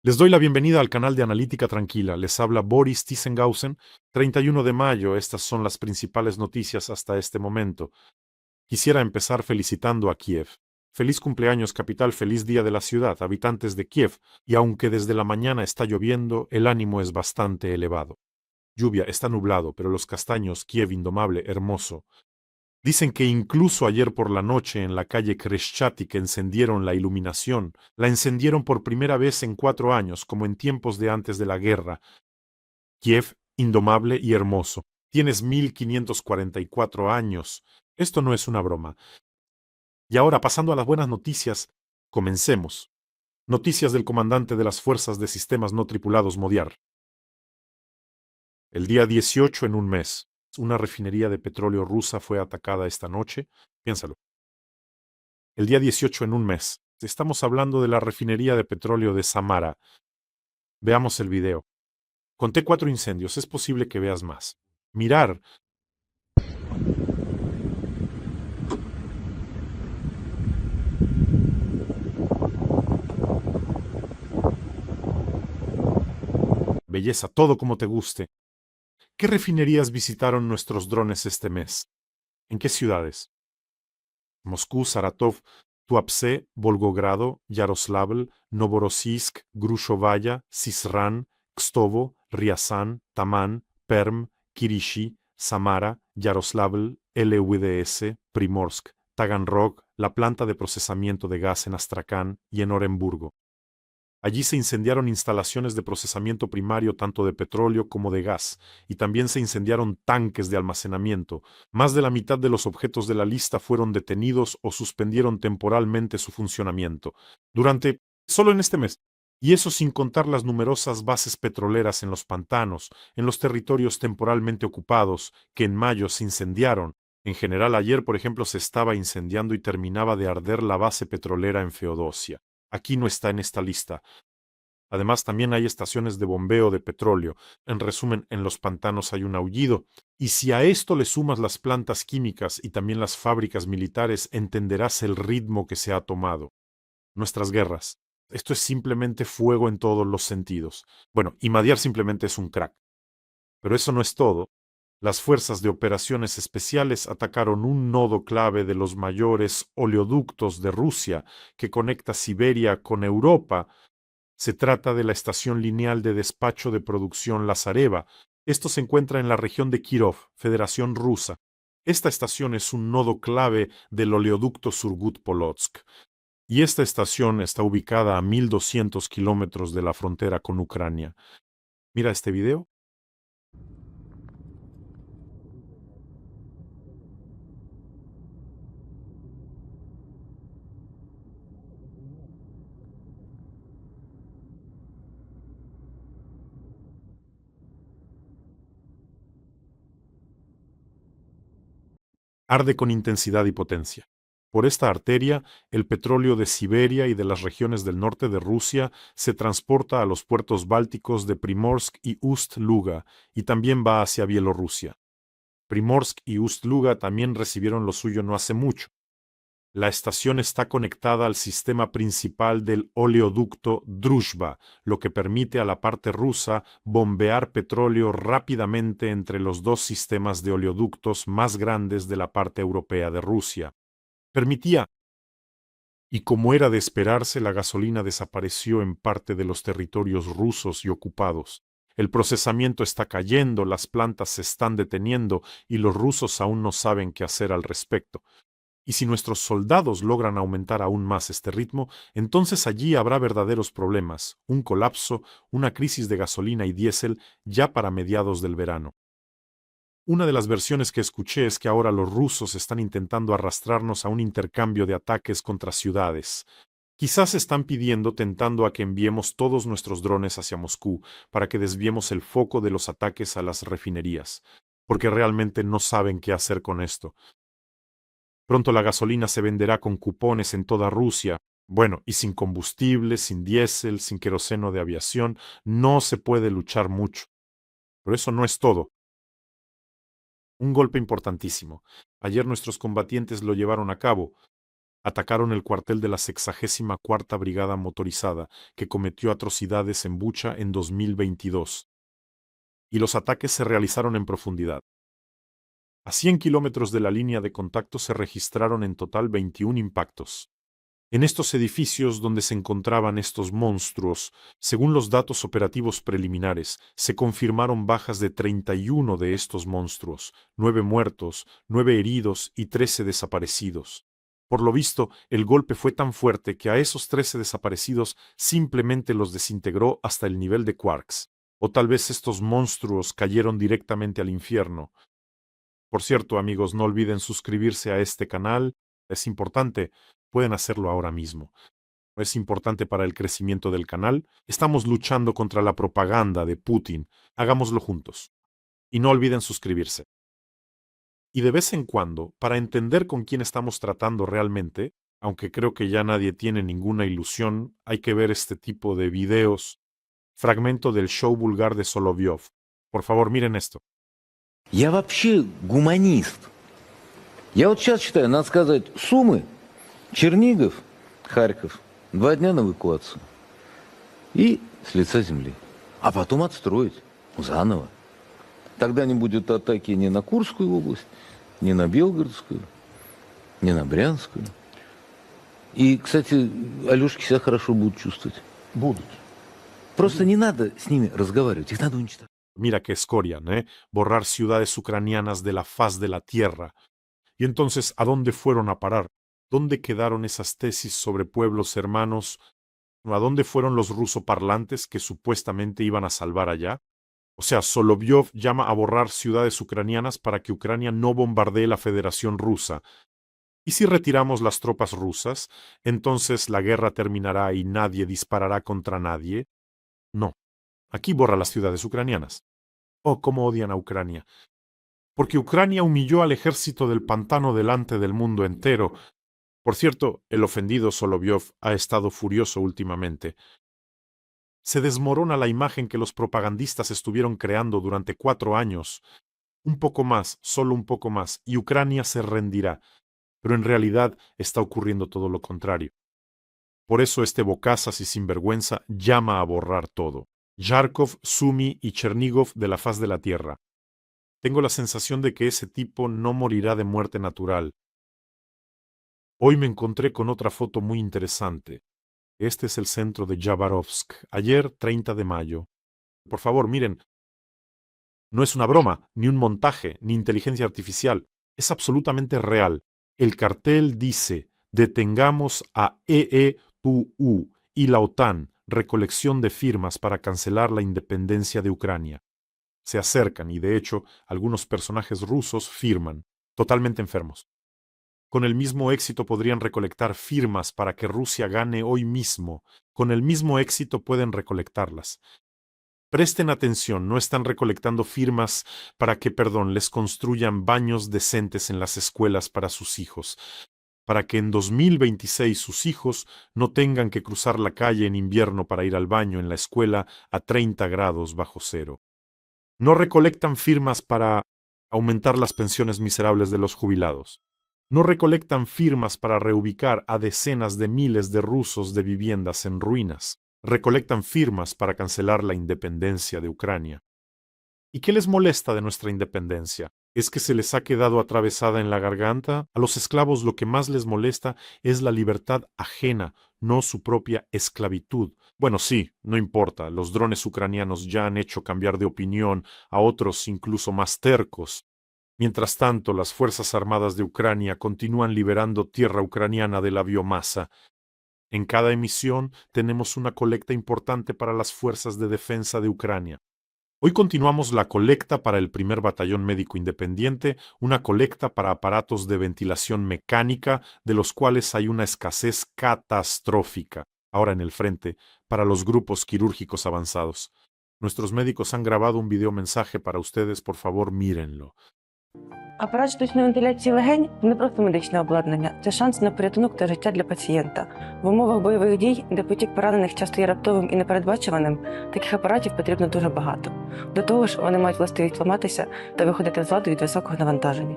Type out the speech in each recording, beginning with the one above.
Les doy la bienvenida al canal de Analítica Tranquila. Les habla Boris Thyssen-Gausen. 31 de mayo, estas son las principales noticias hasta este momento. Quisiera empezar felicitando a Kiev. Feliz cumpleaños, capital, feliz día de la ciudad, habitantes de Kiev, y aunque desde la mañana está lloviendo, el ánimo es bastante elevado. Lluvia, está nublado, pero los castaños, Kiev indomable, hermoso. Dicen que incluso ayer por la noche en la calle Khreshchatyk encendieron la iluminación. La encendieron por primera vez en 4 años, como en tiempos de antes de la guerra. Kiev, indomable y hermoso. Tienes 1544 años. Esto no es una broma. Y ahora, pasando a las buenas noticias, comencemos. Noticias del comandante de las Fuerzas de Sistemas No Tripulados Modiar. El día 18 en un mes, una refinería de petróleo rusa fue atacada esta noche. Piénsalo. El día 18 en un mes. Estamos hablando de la refinería de petróleo de Samara. Veamos el video. Conté 4 incendios, es posible que veas más. Mirar. Belleza, todo como te guste. ¿Qué refinerías visitaron nuestros drones este mes? ¿En qué ciudades? Moscú, Saratov, Tuapse, Volgogrado, Yaroslavl, Novorossiysk, Grushovaya, Sisran, Kstovo, Ryazan, Taman, Perm, Kirishi, Samara, Yaroslavl, LVDS, Primorsk, Taganrog, la planta de procesamiento de gas en Astrakán y en Oremburgo. Allí se incendiaron instalaciones de procesamiento primario tanto de petróleo como de gas, y también se incendiaron tanques de almacenamiento. Más de la mitad de los objetos de la lista fueron detenidos o suspendieron temporalmente su funcionamiento, solo en este mes. Y eso sin contar las numerosas bases petroleras en los pantanos, en los territorios temporalmente ocupados, que en mayo se incendiaron. En general, ayer, por ejemplo, se estaba incendiando y terminaba de arder la base petrolera en Feodosia. Aquí no está en esta lista. Además, también hay estaciones de bombeo de petróleo. En resumen, en los pantanos hay un aullido. Y si a esto le sumas las plantas químicas y también las fábricas militares, entenderás el ritmo que se ha tomado. Nuestras guerras. Esto es simplemente fuego en todos los sentidos. Bueno, y Madiar simplemente es un crack. Pero eso no es todo. Las fuerzas de operaciones especiales atacaron un nodo clave de los mayores oleoductos de Rusia que conecta Siberia con Europa. Se trata de la estación lineal de despacho de producción Lazareva. Esto se encuentra en la región de Kirov, Federación Rusa. Esta estación es un nodo clave del oleoducto Surgut-Polotsk. Y esta estación está ubicada a 1200 kilómetros de la frontera con Ucrania. Mira este video. Arde con intensidad y potencia. Por esta arteria, el petróleo de Siberia y de las regiones del norte de Rusia se transporta a los puertos bálticos de Primorsk y Ust-Luga y también va hacia Bielorrusia. Primorsk y Ust-Luga también recibieron lo suyo no hace mucho. La estación está conectada al sistema principal del oleoducto Druzhba, lo que permite a la parte rusa bombear petróleo rápidamente entre los dos sistemas de oleoductos más grandes de la parte europea de Rusia. Permitía, y como era de esperarse, la gasolina desapareció en parte de los territorios rusos y ocupados. El procesamiento está cayendo, las plantas se están deteniendo y los rusos aún no saben qué hacer al respecto. Y si nuestros soldados logran aumentar aún más este ritmo, entonces allí habrá verdaderos problemas, un colapso, una crisis de gasolina y diésel ya para mediados del verano. Una de las versiones que escuché es que ahora los rusos están intentando arrastrarnos a un intercambio de ataques contra ciudades. Quizás están pidiendo, tentando a que enviemos todos nuestros drones hacia Moscú para que desviemos el foco de los ataques a las refinerías, porque realmente no saben qué hacer con esto. Pronto la gasolina se venderá con cupones en toda Rusia. Bueno, y sin combustible, sin diésel, sin queroseno de aviación, no se puede luchar mucho. Pero eso no es todo. Un golpe importantísimo. Ayer nuestros combatientes lo llevaron a cabo. Atacaron el cuartel de la 64ª Brigada Motorizada, que cometió atrocidades en Bucha en 2022. Y los ataques se realizaron en profundidad. A 100 kilómetros de la línea de contacto se registraron en total 21 impactos. En estos edificios donde se encontraban estos monstruos, según los datos operativos preliminares, se confirmaron bajas de 31 de estos monstruos, 9 muertos, 9 heridos y 13 desaparecidos. Por lo visto, el golpe fue tan fuerte que a esos 13 desaparecidos simplemente los desintegró hasta el nivel de quarks. O tal vez estos monstruos cayeron directamente al infierno. Por cierto, amigos, no olviden suscribirse a este canal. Es importante. Pueden hacerlo ahora mismo. Es importante para el crecimiento del canal. Estamos luchando contra la propaganda de Putin. Hagámoslo juntos. Y no olviden suscribirse. Y de vez en cuando, para entender con quién estamos tratando realmente, aunque creo que ya nadie tiene ninguna ilusión, hay que ver este tipo de videos. Fragmento del show vulgar de Solovyov. Por favor, miren esto. Я вообще гуманист. Я вот сейчас считаю, надо сказать, Сумы, Чернигов, Харьков, 2 дня на эвакуацию. И с лица земли. А потом отстроить заново. Тогда не будет атаки ни на Курскую область, ни на Белгородскую, ни на Брянскую. И, кстати, Алешки себя хорошо будут чувствовать. Будут. Просто не надо с ними разговаривать, их надо уничтожать. Mira qué escoria, ¿eh? Borrar ciudades ucranianas de la faz de la tierra. Y entonces, ¿a dónde fueron a parar? ¿Dónde quedaron esas tesis sobre pueblos hermanos? ¿A dónde fueron los rusoparlantes que supuestamente iban a salvar allá? O sea, Solovyov llama a borrar ciudades ucranianas para que Ucrania no bombardee la Federación Rusa. ¿Y si retiramos las tropas rusas, entonces la guerra terminará y nadie disparará contra nadie? No. Aquí borra las ciudades ucranianas. Oh, cómo odian a Ucrania. Porque Ucrania humilló al ejército del pantano delante del mundo entero. Por cierto, el ofendido Solovyov ha estado furioso últimamente. Se desmorona la imagen que los propagandistas estuvieron creando durante 4 años. Un poco más, solo un poco más, y Ucrania se rendirá. Pero en realidad está ocurriendo todo lo contrario. Por eso este bocazas y sinvergüenza llama a borrar todo. Yarkov, Sumy y Chernigov de la faz de la tierra. Tengo la sensación de que ese tipo no morirá de muerte natural. Hoy me encontré con otra foto muy interesante. Este es el centro de Yabarovsk, ayer 30 de mayo. Por favor, miren. No es una broma, ni un montaje, ni inteligencia artificial. Es absolutamente real. El cartel dice, detengamos a EEPU y la OTAN, recolección de firmas para cancelar la independencia de Ucrania. Se acercan y, de hecho, algunos personajes rusos firman, totalmente enfermos. Con el mismo éxito podrían recolectar firmas para que Rusia gane hoy mismo. Con el mismo éxito pueden recolectarlas. Presten atención, no están recolectando firmas para que, les construyan baños decentes en las escuelas para sus hijos, para que en 2026 sus hijos no tengan que cruzar la calle en invierno para ir al baño en la escuela a 30 grados bajo cero. No recolectan firmas para aumentar las pensiones miserables de los jubilados. No recolectan firmas para reubicar a decenas de miles de rusos de viviendas en ruinas. Recolectan firmas para cancelar la independencia de Ucrania. ¿Y qué les molesta de nuestra independencia? ¿Es que se les ha quedado atravesada en la garganta? A los esclavos lo que más les molesta es la libertad ajena, no su propia esclavitud. Bueno, sí, no importa, los drones ucranianos ya han hecho cambiar de opinión a otros incluso más tercos. Mientras tanto, las Fuerzas Armadas de Ucrania continúan liberando tierra ucraniana de la biomasa. En cada emisión tenemos una colecta importante para las Fuerzas de Defensa de Ucrania. Hoy continuamos la colecta para el primer batallón médico independiente, una colecta para aparatos de ventilación mecánica, de los cuales hay una escasez catastrófica. Ahora en el frente, para los grupos quirúrgicos avanzados. Nuestros médicos han grabado un videomensaje para ustedes, por favor, mírenlo. Апарат штучної вентиляції легень – не просто медичне обладнання, це шанс на порятунок та життя для пацієнта. В умовах бойових дій, де потік поранених часто є раптовим і непередбачуваним, таких апаратів потрібно дуже багато. До того ж, вони мають властивість ламатися та виходити з ладу від високого навантаження.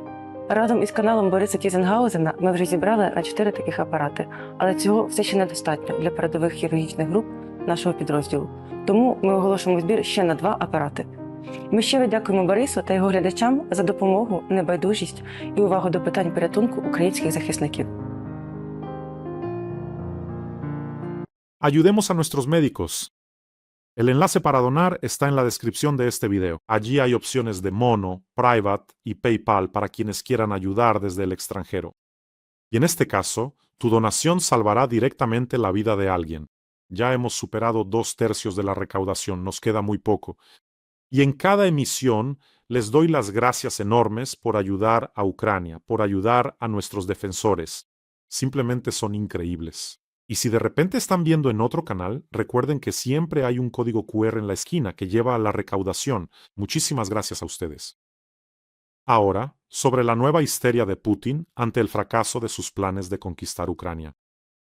Разом із каналом Бориса Тізенгаузена ми вже зібрали на 4 таких апарати, але цього все ще недостатньо для передових хірургічних груп нашого підрозділу. Тому ми оголошуємо збір ще на 2 апарати. Ми щиро дякуємо Борису та його глядачам за допомогу, небайдужість і увагу до питань порятунку українських захисників. Ayudemos a nuestros médicos. El enlace para donar está en la descripción de este video. Allí hay opciones de Mono, Private y PayPal para quienes quieran ayudar desde el extranjero. Y en este caso, tu donación salvará directamente la vida de alguien. Ya hemos superado 2/3 de la recaudación, nos queda muy poco. Y en cada emisión les doy las gracias enormes por ayudar a Ucrania, por ayudar a nuestros defensores. Simplemente son increíbles. Y si de repente están viendo en otro canal, recuerden que siempre hay un código QR en la esquina que lleva a la recaudación. Muchísimas gracias a ustedes. Ahora, sobre la nueva histeria de Putin ante el fracaso de sus planes de conquistar Ucrania.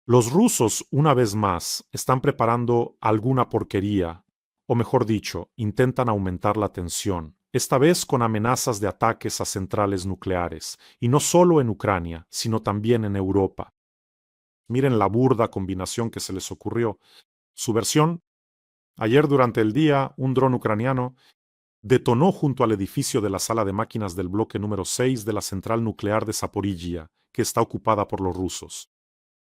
Los rusos, una vez más, están preparando alguna porquería, o mejor dicho, intentan aumentar la tensión, esta vez con amenazas de ataques a centrales nucleares, y no solo en Ucrania, sino también en Europa. Miren la burda combinación que se les ocurrió. Su versión: ayer durante el día, un dron ucraniano detonó junto al edificio de la sala de máquinas del bloque número 6 de la central nuclear de Zaporizhia, que está ocupada por los rusos.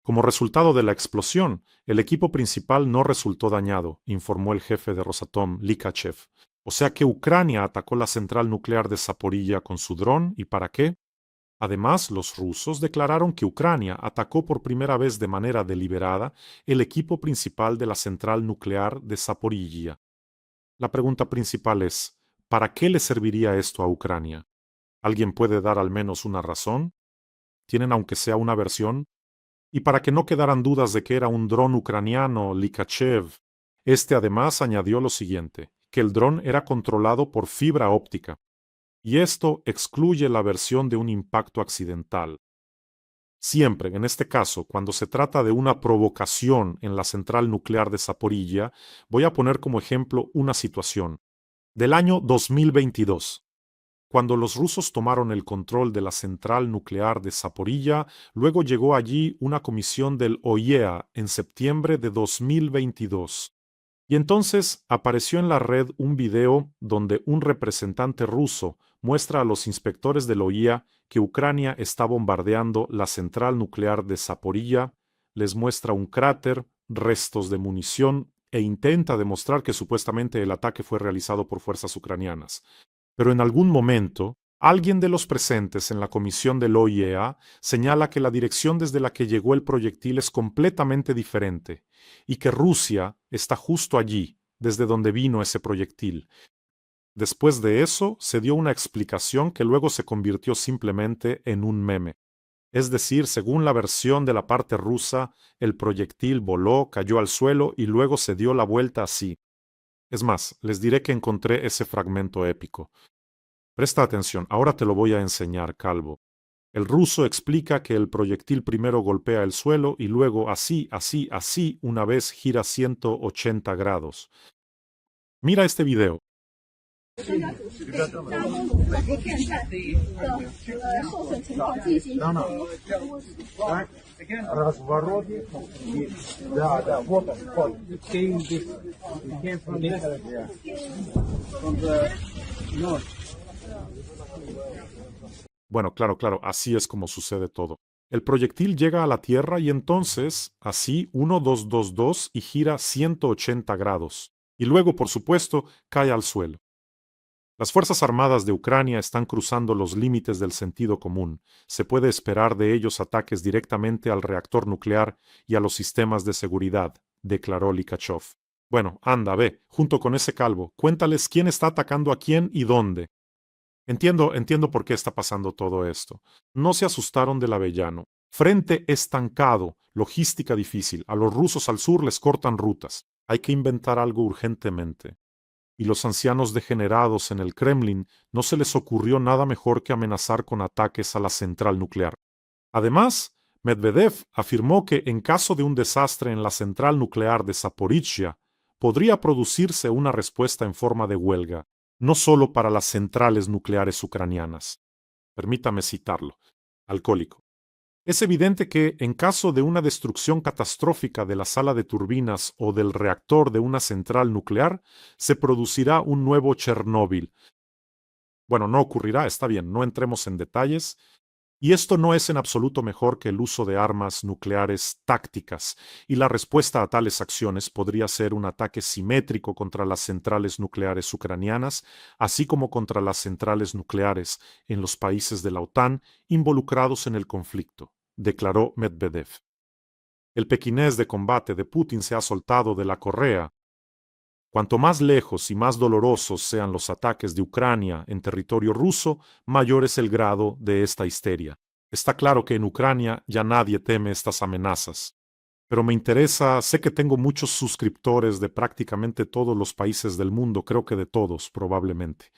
Como resultado de la explosión, el equipo principal no resultó dañado, informó el jefe de Rosatom, Likachev. O sea que Ucrania atacó la central nuclear de Zaporizhia con su dron, ¿y para qué? Además, los rusos declararon que Ucrania atacó por primera vez de manera deliberada el equipo principal de la central nuclear de Zaporizhia. La pregunta principal es, ¿para qué le serviría esto a Ucrania? ¿Alguien puede dar al menos una razón? ¿Tienen aunque sea una versión? Y para que no quedaran dudas de que era un dron ucraniano, Likachev, este además añadió lo siguiente, que el dron era controlado por fibra óptica. Y esto excluye la versión de un impacto accidental. Siempre, en este caso, cuando se trata de una provocación en la central nuclear de Zaporizhia, voy a poner como ejemplo una situación del año 2022. Cuando los rusos tomaron el control de la central nuclear de Zaporizhia, luego llegó allí una comisión del OIEA en septiembre de 2022. Y entonces apareció en la red un video donde un representante ruso muestra a los inspectores del OIEA que Ucrania está bombardeando la central nuclear de Zaporizhia, les muestra un cráter, restos de munición e intenta demostrar que supuestamente el ataque fue realizado por fuerzas ucranianas. Pero en algún momento, alguien de los presentes en la comisión del OIEA señala que la dirección desde la que llegó el proyectil es completamente diferente y que Rusia está justo allí, desde donde vino ese proyectil. Después de eso, se dio una explicación que luego se convirtió simplemente en un meme. Es decir, según la versión de la parte rusa, el proyectil voló, cayó al suelo y luego se dio la vuelta así. Es más, les diré que encontré ese fragmento épico. Presta atención, ahora te lo voy a enseñar, calvo. El ruso explica que el proyectil primero golpea el suelo y luego así, una vez gira 180 grados. Mira este video. Bueno, claro, así es como sucede todo. El proyectil llega a la Tierra y entonces, así, 1, 2, 2, 2 y gira 180 grados. Y luego, por supuesto, cae al suelo. Las Fuerzas Armadas de Ucrania están cruzando los límites del sentido común. Se puede esperar de ellos ataques directamente al reactor nuclear y a los sistemas de seguridad, declaró Likachev. Bueno, anda, ve, junto con ese calvo, cuéntales quién está atacando a quién y dónde. Entiendo por qué está pasando todo esto. No se asustaron del avellano. Frente estancado, logística difícil. A los rusos al sur les cortan rutas. Hay que inventar algo urgentemente. Y los ancianos degenerados en el Kremlin no se les ocurrió nada mejor que amenazar con ataques a la central nuclear. Además, Medvedev afirmó que en caso de un desastre en la central nuclear de Zaporizhia, podría producirse una respuesta en forma de huelga, no solo para las centrales nucleares ucranianas. Permítame citarlo. Alcohólico. Es evidente que, en caso de una destrucción catastrófica de la sala de turbinas o del reactor de una central nuclear, se producirá un nuevo Chernóbil. Bueno, no ocurrirá, está bien, no entremos en detalles. Y esto no es en absoluto mejor que el uso de armas nucleares tácticas, y la respuesta a tales acciones podría ser un ataque simétrico contra las centrales nucleares ucranianas, así como contra las centrales nucleares en los países de la OTAN involucrados en el conflicto, declaró Medvedev. El pequinés de combate de Putin se ha soltado de la correa. Cuanto más lejos y más dolorosos sean los ataques de Ucrania en territorio ruso, mayor es el grado de esta histeria. Está claro que en Ucrania ya nadie teme estas amenazas. Pero me interesa, sé que tengo muchos suscriptores de prácticamente todos los países del mundo, creo que de todos, probablemente.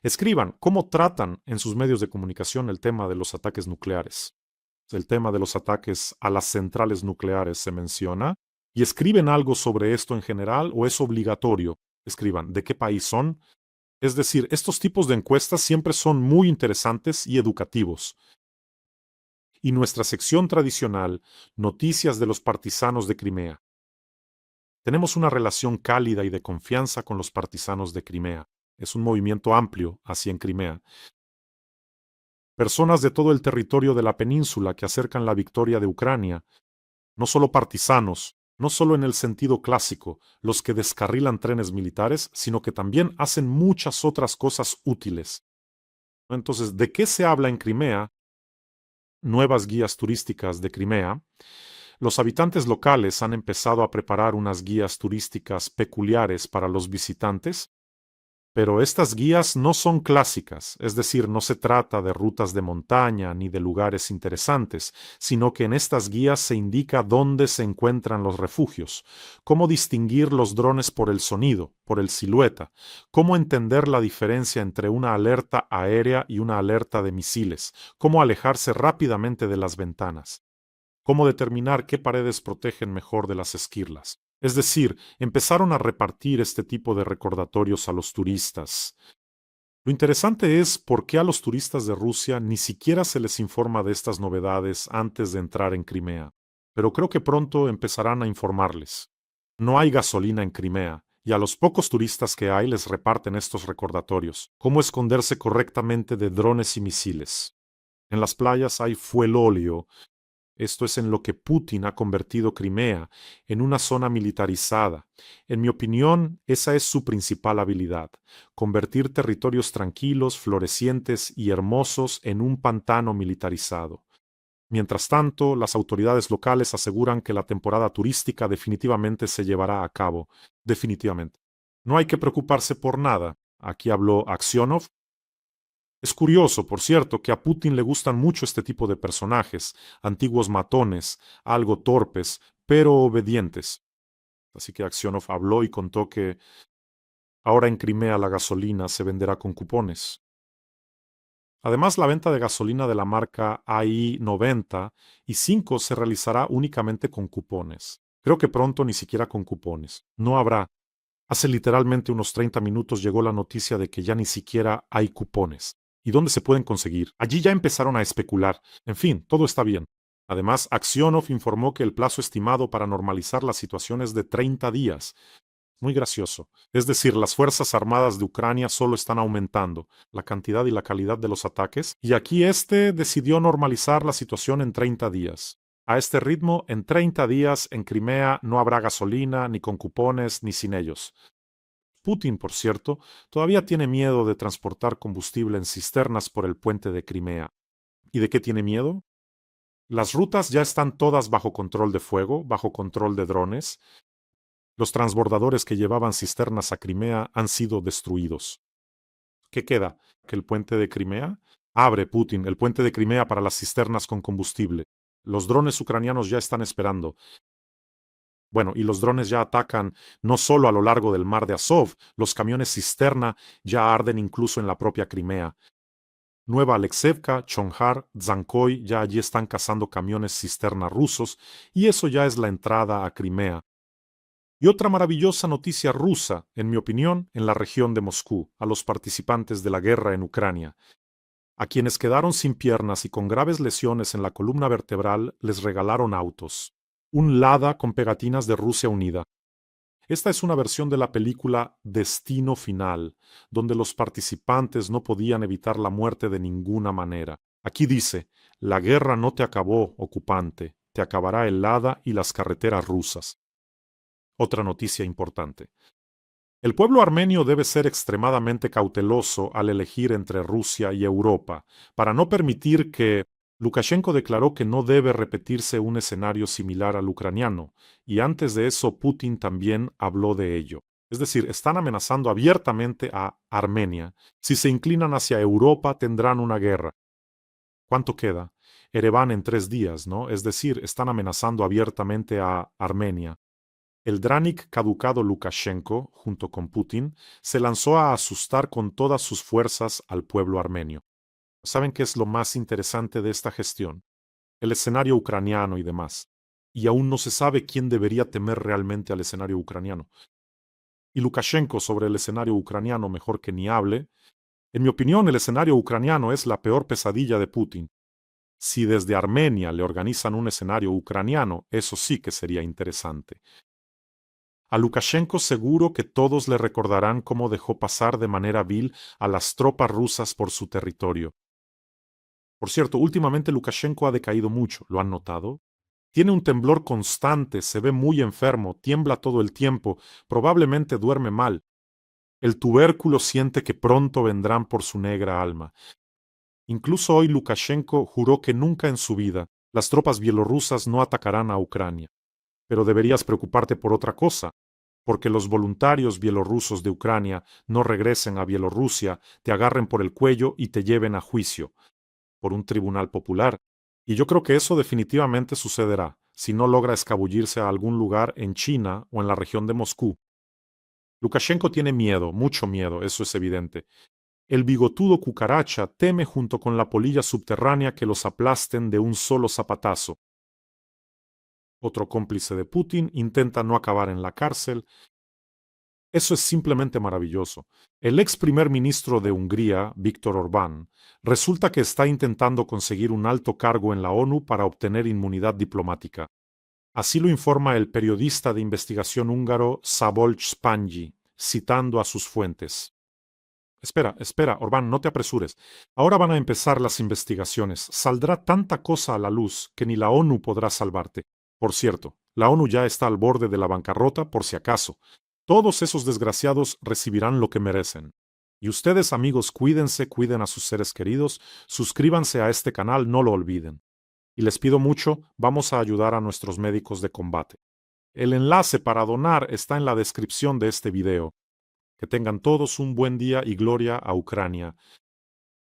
Escriban cómo tratan en sus medios de comunicación el tema de los ataques nucleares. El tema de los ataques a las centrales nucleares se menciona. ¿Y escriben algo sobre esto en general o es obligatorio? Escriban de qué país son. Es decir, estos tipos de encuestas siempre son muy interesantes y educativos. Y nuestra sección tradicional, Noticias de los partisanos de Crimea. Tenemos una relación cálida y de confianza con los partisanos de Crimea. Es un movimiento amplio, así en Crimea. Personas de todo el territorio de la península que acercan la victoria de Ucrania. No solo partisanos, no solo en el sentido clásico, los que descarrilan trenes militares, sino que también hacen muchas otras cosas útiles. Entonces, ¿de qué se habla en Crimea? Nuevas guías turísticas de Crimea. Los habitantes locales han empezado a preparar unas guías turísticas peculiares para los visitantes. Pero estas guías no son clásicas, es decir, no se trata de rutas de montaña ni de lugares interesantes, sino que en estas guías se indica dónde se encuentran los refugios, cómo distinguir los drones por el sonido, por el silueta, cómo entender la diferencia entre una alerta aérea y una alerta de misiles, cómo alejarse rápidamente de las ventanas, cómo determinar qué paredes protegen mejor de las esquirlas. Es decir, empezaron a repartir este tipo de recordatorios a los turistas. Lo interesante es por qué a los turistas de Rusia ni siquiera se les informa de estas novedades antes de entrar en Crimea. Pero creo que pronto empezarán a informarles. No hay gasolina en Crimea, y a los pocos turistas que hay les reparten estos recordatorios. Cómo esconderse correctamente de drones y misiles. En las playas hay fuelóleo. Esto es en lo que Putin ha convertido Crimea, en una zona militarizada. En mi opinión, esa es su principal habilidad, convertir territorios tranquilos, florecientes y hermosos en un pantano militarizado. Mientras tanto, las autoridades locales aseguran que la temporada turística definitivamente se llevará a cabo. Definitivamente. No hay que preocuparse por nada. Aquí habló Aksionov. Es curioso, por cierto, que a Putin le gustan mucho este tipo de personajes, antiguos matones, algo torpes, pero obedientes. Así que Aksionov habló y contó que ahora en Crimea la gasolina se venderá con cupones. Además, la venta de gasolina de la marca AI 90 y 5 se realizará únicamente con cupones. Creo que pronto ni siquiera con cupones. No habrá. Hace literalmente unos 30 minutos llegó la noticia de que ya ni siquiera hay cupones. ¿Y dónde se pueden conseguir? Allí ya empezaron a especular. En fin, todo está bien. Además, Aksionov informó que el plazo estimado para normalizar la situación es de 30 días. Muy gracioso. Es decir, las Fuerzas Armadas de Ucrania solo están aumentando la cantidad y la calidad de los ataques, y aquí decidió normalizar la situación en 30 días. A este ritmo, en 30 días en Crimea no habrá gasolina, ni con cupones, ni sin ellos. Putin, por cierto, todavía tiene miedo de transportar combustible en cisternas por el puente de Crimea. ¿Y de qué tiene miedo? Las rutas ya están todas bajo control de fuego, bajo control de drones. Los transbordadores que llevaban cisternas a Crimea han sido destruidos. ¿Qué queda? ¿Que el puente de Crimea? Abre Putin el puente de Crimea para las cisternas con combustible. Los drones ucranianos ya están esperando. Bueno, y los drones ya atacan no solo a lo largo del mar de Azov, los camiones cisterna ya arden incluso en la propia Crimea. Nueva Alexevka, Chonhar, Dzankoy ya allí están cazando camiones cisterna rusos, y eso ya es la entrada a Crimea. Y otra maravillosa noticia rusa, en mi opinión, en la región de Moscú, a los participantes de la guerra en Ucrania. A quienes quedaron sin piernas y con graves lesiones en la columna vertebral les regalaron autos. Un Lada con pegatinas de Rusia Unida. Esta es una versión de la película Destino Final, donde los participantes no podían evitar la muerte de ninguna manera. Aquí dice, la guerra no te acabó, ocupante, te acabará el Lada y las carreteras rusas. Otra noticia importante. El pueblo armenio debe ser extremadamente cauteloso al elegir entre Rusia y Europa, para no permitir que Lukashenko declaró que no debe repetirse un escenario similar al ucraniano, y antes de eso Putin también habló de ello. Es decir, están amenazando abiertamente a Armenia. Si se inclinan hacia Europa, tendrán una guerra. ¿Cuánto queda? Ereván en 3 días, ¿no? Es decir, están amenazando abiertamente a Armenia. El Dránik caducado Lukashenko, junto con Putin, se lanzó a asustar con todas sus fuerzas al pueblo armenio. ¿Saben qué es lo más interesante de esta gestión? El escenario ucraniano y demás. Y aún no se sabe quién debería temer realmente al escenario ucraniano. Y Lukashenko sobre el escenario ucraniano mejor que ni hable. En mi opinión, el escenario ucraniano es la peor pesadilla de Putin. Si desde Armenia le organizan un escenario ucraniano, eso sí que sería interesante. A Lukashenko seguro que todos le recordarán cómo dejó pasar de manera vil a las tropas rusas por su territorio. Por cierto, últimamente Lukashenko ha decaído mucho, ¿lo han notado? Tiene un temblor constante, se ve muy enfermo, tiembla todo el tiempo, probablemente duerme mal. El tubérculo siente que pronto vendrán por su negra alma. Incluso hoy Lukashenko juró que nunca en su vida las tropas bielorrusas no atacarán a Ucrania. Pero deberías preocuparte por otra cosa, porque los voluntarios bielorrusos de Ucrania no regresen a Bielorrusia, te agarren por el cuello y te lleven a juicio, por un tribunal popular. Y yo creo que eso definitivamente sucederá, si no logra escabullirse a algún lugar en China o en la región de Moscú. Lukashenko tiene miedo, mucho miedo, eso es evidente. El bigotudo cucaracha teme junto con la polilla subterránea que los aplasten de un solo zapatazo. Otro cómplice de Putin intenta no acabar en la cárcel. Eso es simplemente maravilloso. El ex primer ministro de Hungría, Viktor Orbán, resulta que está intentando conseguir un alto cargo en la ONU para obtener inmunidad diplomática. Así lo informa el periodista de investigación húngaro Szabolcs Spanyi, citando a sus fuentes. Espera, Orbán, no te apresures. Ahora van a empezar las investigaciones. Saldrá tanta cosa a la luz que ni la ONU podrá salvarte. Por cierto, la ONU ya está al borde de la bancarrota por si acaso. Todos esos desgraciados recibirán lo que merecen. Y ustedes, amigos, cuídense, cuiden a sus seres queridos, suscríbanse a este canal, no lo olviden. Y les pido mucho, vamos a ayudar a nuestros médicos de combate. El enlace para donar está en la descripción de este video. Que tengan todos un buen día y gloria a Ucrania.